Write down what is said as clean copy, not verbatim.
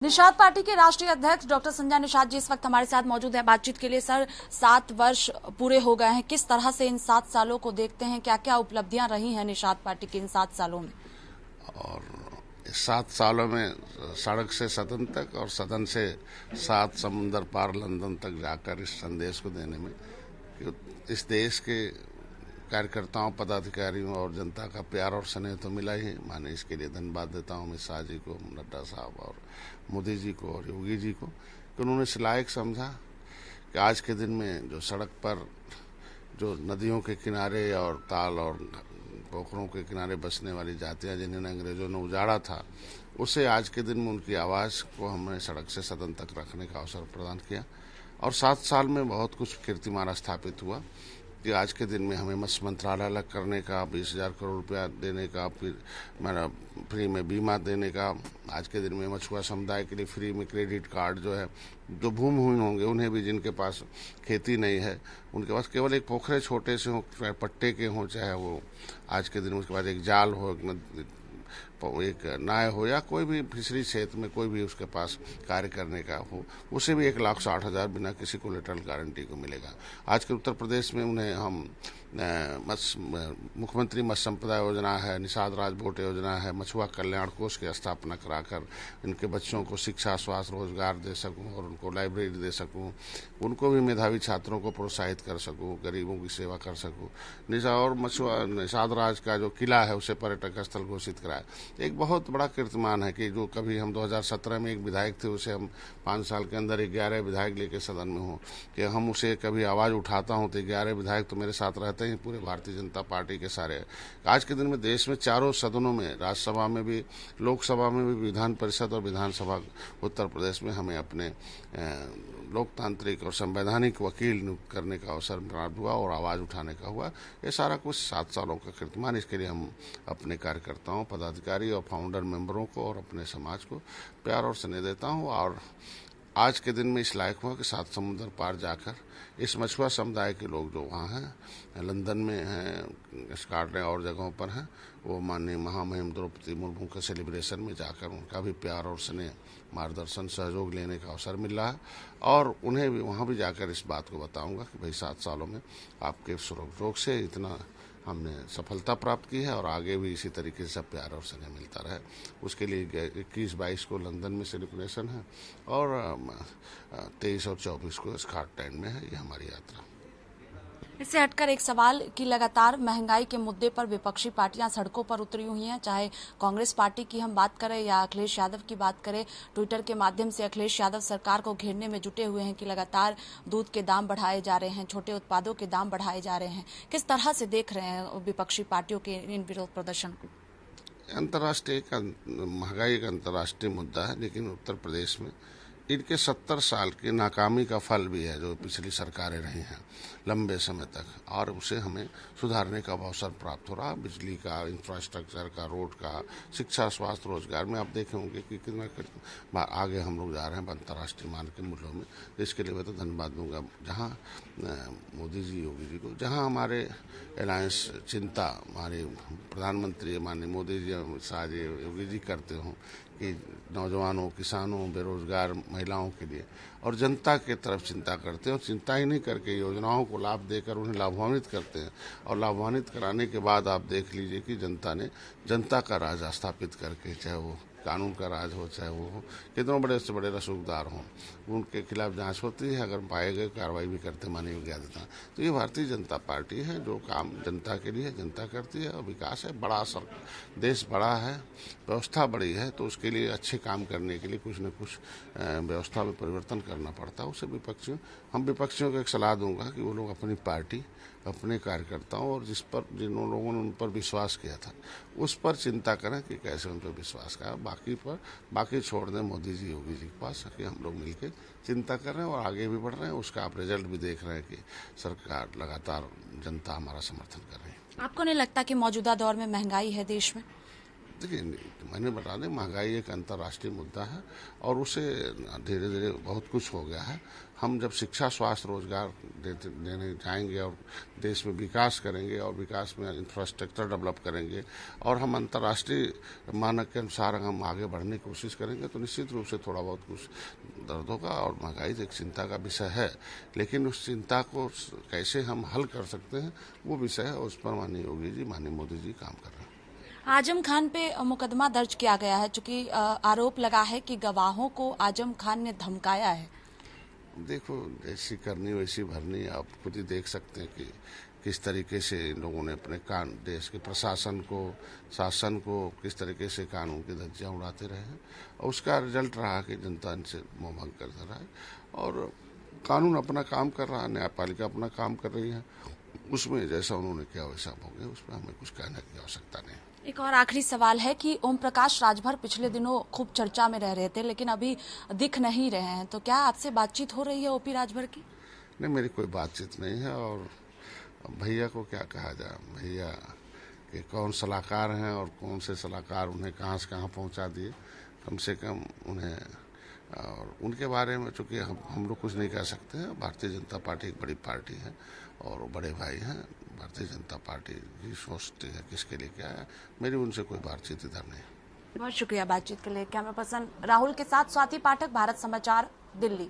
Nishad party के राष्ट्रीय अध्यक्ष डॉक्टर संजय निषाद जी इस वक्त हमारे साथ मौजूद है बातचीत के लिए। सर, 7 वर्ष पूरे हो गए हैं, किस तरह से इन 7 सालों को देखते हैं, क्या क्या उपलब्धियां रही हैं निषाद पार्टी की इन 7 सालों में? और 7 सालों में सड़क से सदन तक और सदन से 7 समुंदर पार लंदन तक जाकर इस संदेश को देने में कि इस देश के कार्यकर्ताओं, पदाधिकारियों और जनता का प्यार और स्नेह तो मिला ही। माने इसके लिए धन्यवाद देता हूं अमित शाह जी को, नड्डा साहब और मोदी जी को और योगी जी को कि उन्होंने इस लायक समझा कि आज के दिन में जो सड़क पर जो नदियों के किनारे और ताल और पोखरों के किनारे बसने वाली जातियां जिन्हें अंग्रेजों ने उजाड़ा था, उसे आज के दिन में उनकी आवाज को हमने सड़क से सदन तक रखने का अवसर प्रदान किया। और 7 साल में बहुत कुछ कीर्तिमान स्थापित हुआ कि आज के दिन में हमें मत्स्य मंत्रालय अलग करने का, 20,000 करोड़ रुपया देने का, फिर फ्री में बीमा देने का, आज के दिन में मछुआ समुदाय के लिए फ्री में क्रेडिट कार्ड जो है, जो भूमिहीन होंगे उन्हें भी, जिनके पास खेती नहीं है, उनके पास केवल एक पोखरे छोटे से हों, चाहे पट्टे के हों, चाहे वो आज के दिन उसके बाद एक जाल हो, एक नाय हो या कोई भी फिशरी क्षेत्र में कोई भी उसके पास कार्य करने का हो, उसे भी 1,60,000 बिना किसी कोलेटरल गारंटी को मिलेगा। आज के उत्तर प्रदेश में उन्हें हम मुख्यमंत्री मत्स्य संपदा योजना है, निषाद राजबोट योजना है, मछुआ कल्याण कोष की स्थापना कराकर इनके बच्चों को शिक्षा, स्वास्थ्य, रोजगार दे सकूं और उनको लाइब्रेरी दे सकूं, उनको भी मेधावी छात्रों को प्रोत्साहित कर सकूं, गरीबों की सेवा कर सकूं। निषाद राज का जो किला है उसे पर्यटक स्थल घोषित कराया। एक बहुत बड़ा कीर्तिमान है कि जो कभी हम 2017 में एक विधायक थे, उसे हम 5 साल के अंदर 11 विधायक लेके सदन में हो कि हम उसे कभी आवाज उठाता हूं तो 11 विधायक तो मेरे साथ रहते हैं पूरे भारतीय जनता पार्टी के सारे। आज के दिन में देश में चारों सदनों में, राज्यसभा में भी, लोकसभा में भी, विधान परिषद और विधानसभा उत्तर प्रदेश में हमें अपने लोकतांत्रिक और संवैधानिक वकील नियुक्त करने का अवसर प्राप्त हुआ और आवाज उठाने का हुआ। ये सारा कुछ 7 सालों का कीर्तिमान। इसके लिए हम अपने कार्यकर्ताओं, पदाधिकारी और फाउंडर मेंबरों को और अपने समाज को प्यार और स्नेह देता हूं। और आज के दिन में इस लायक हुआ कि 7 समुद्र पार जाकर इस मछुआ समुदाय के लोग जो वहाँ हैं, लंदन में हैं, स्कॉटलैंड और जगहों पर हैं, वो माननीय महामहिम द्रौपदी मुर्मू के सेलिब्रेशन में जाकर उनका भी प्यार और स्नेह, मार्गदर्शन, सहयोग लेने का अवसर मिल रहा है। और उन्हें भी वहाँ भी जाकर इस बात को बताऊंगा कि भाई 7 सालों में आपके सहयोग से इतना हमने सफलता प्राप्त की है और आगे भी इसी तरीके से प्यार और स्नेह मिलता रहे। उसके लिए 21-22 को लंदन में सेलिब्रेशन है और 23 और 24 को स्कॉटलैंड में है। ये हमारी यात्रा। इससे हटकर एक सवाल कि लगातार महंगाई के मुद्दे पर विपक्षी पार्टियां सड़कों पर उतरी हुई हैं, चाहे कांग्रेस पार्टी की हम बात करें या अखिलेश यादव की बात करें। ट्विटर के माध्यम से अखिलेश यादव सरकार को घेरने में जुटे हुए हैं कि लगातार दूध के दाम बढ़ाए जा रहे हैं, छोटे उत्पादों के दाम बढ़ाए जा रहे हैं। किस तरह से देख रहे हैं विपक्षी पार्टियों के इन विरोध प्रदर्शन को? अंतर्राष्ट्रीय महंगाई एक अंतर्राष्ट्रीय मुद्दा है, लेकिन उत्तर प्रदेश में इनके 70 साल की नाकामी का फल भी है जो पिछली सरकारें रही हैं लंबे समय तक, और उसे हमें सुधारने का अवसर प्राप्त हो रहा। बिजली का, इंफ्रास्ट्रक्चर का, रोड का, शिक्षा, स्वास्थ्य, रोजगार में आप देखे होंगे कि कितना आगे हम लोग जा रहे हैं अंतर्राष्ट्रीय मान के मूल्यों में। इसके लिए मैं तो धन्यवाद दूंगा जहाँ मोदी जी, योगी जी को, जहाँ हमारे अलायंस चिंता हमारे प्रधानमंत्री माननीय मोदी जी, अमित शाह जी, योगी जी करते हों कि नौजवानों, किसानों, बेरोजगार महिलाओं के लिए, और जनता के तरफ चिंता करते हैं। और चिंता ही नहीं करके योजनाओं को लाभ देकर उन्हें लाभान्वित करते हैं। और लाभान्वित कराने के बाद आप देख लीजिए कि जनता ने जनता का राज स्थापित करके, चाहे वो कानून का राज हो, चाहे वो हो, कितने बड़े से बड़े रसूखदार हों, उनके खिलाफ जांच होती है, अगर पाए गए कार्रवाई भी करते माननीय योगी आदित्यनाथ। तो ये भारतीय जनता पार्टी है जो काम जनता के लिए जनता करती है। और विकास है, बड़ा देश बड़ा है, व्यवस्था बड़ी है, तो उसके लिए अच्छे काम करने के लिए कुछ न कुछ व्यवस्था में परिवर्तन करना पड़ता है। उसे हम विपक्षियों को एक सलाह दूंगा कि वो लोग अपनी पार्टी, अपने कार्यकर्ताओं और जिन लोगों ने उन पर विश्वास किया था उस पर चिंता करें कि कैसे उन पर विश्वास करें। बाकी छोड़ दें मोदी जी, योगी जी के पास कि हम लोग मिलकर चिंता कर रहे हैं और आगे भी बढ़ रहे हैं। उसका आप रिजल्ट भी देख रहे हैं कि सरकार लगातार, जनता हमारा समर्थन कर रही है। आपको नहीं लगता कि मौजूदा दौर में महंगाई है देश में? देखिए, मैंने बता दें, महंगाई एक अंतर्राष्ट्रीय मुद्दा है और उसे धीरे धीरे बहुत कुछ हो गया है। हम जब शिक्षा, स्वास्थ्य, रोजगार देने जाएंगे और देश में विकास करेंगे और विकास में इंफ्रास्ट्रक्चर डेवलप करेंगे और हम अंतर्राष्ट्रीय मानक के अनुसार हम आगे बढ़ने की कोशिश करेंगे तो निश्चित रूप से थोड़ा बहुत कुछ दर्द होगा। और महंगाई एक चिंता का विषय है, लेकिन उस चिंता को कैसे हम हल कर सकते हैं वो विषय है, उस पर माननीय योगी जी, माननीय मोदी जी काम कर रहे हैं। आजम खान पे मुकदमा दर्ज किया गया है, चूंकि आरोप लगा है कि गवाहों को आजम खान ने धमकाया है। देखो, जैसी करनी वैसी भरनी, आप खुद ही देख सकते हैं कि किस तरीके से इन लोगों ने अपने देश के प्रशासन को, शासन को किस तरीके से कानून की धज्जियां उड़ाते रहे हैं और उसका रिजल्ट रहा कि जनता इनसे मोहभंग कर रहा है और कानून अपना काम कर रहा है, न्यायपालिका अपना काम कर रही है। उसमें जैसा उन्होंने किया वैसा भोगे, उसमें हमें कुछ कहने की आवश्यकता नहीं। एक और आखिरी सवाल है कि ओम प्रकाश राजभर पिछले दिनों खूब चर्चा में रह रहे थे, लेकिन अभी दिख नहीं रहे हैं, तो क्या आपसे बातचीत हो रही है ओपी राजभर की? नहीं, मेरी कोई बातचीत नहीं है और भैया को क्या कहा जाए, भैया के कौन सलाहकार हैं और कौन से सलाहकार उन्हें कहाँ से कहाँ पहुँचा दिए। कम से कम उन्हें और उनके बारे में चूँकि हम लोग कुछ नहीं कह सकते हैं। भारतीय जनता पार्टी एक बड़ी पार्टी है और बड़े भाई हैं। भारतीय जनता पार्टी ही सोचती है किसके लिए क्या है। मेरी उनसे कोई बातचीत इधर नहीं। बहुत शुक्रिया बातचीत के लिए। कैमरा पर्सन राहुल के साथ स्वाति पाठक, भारत समाचार, दिल्ली।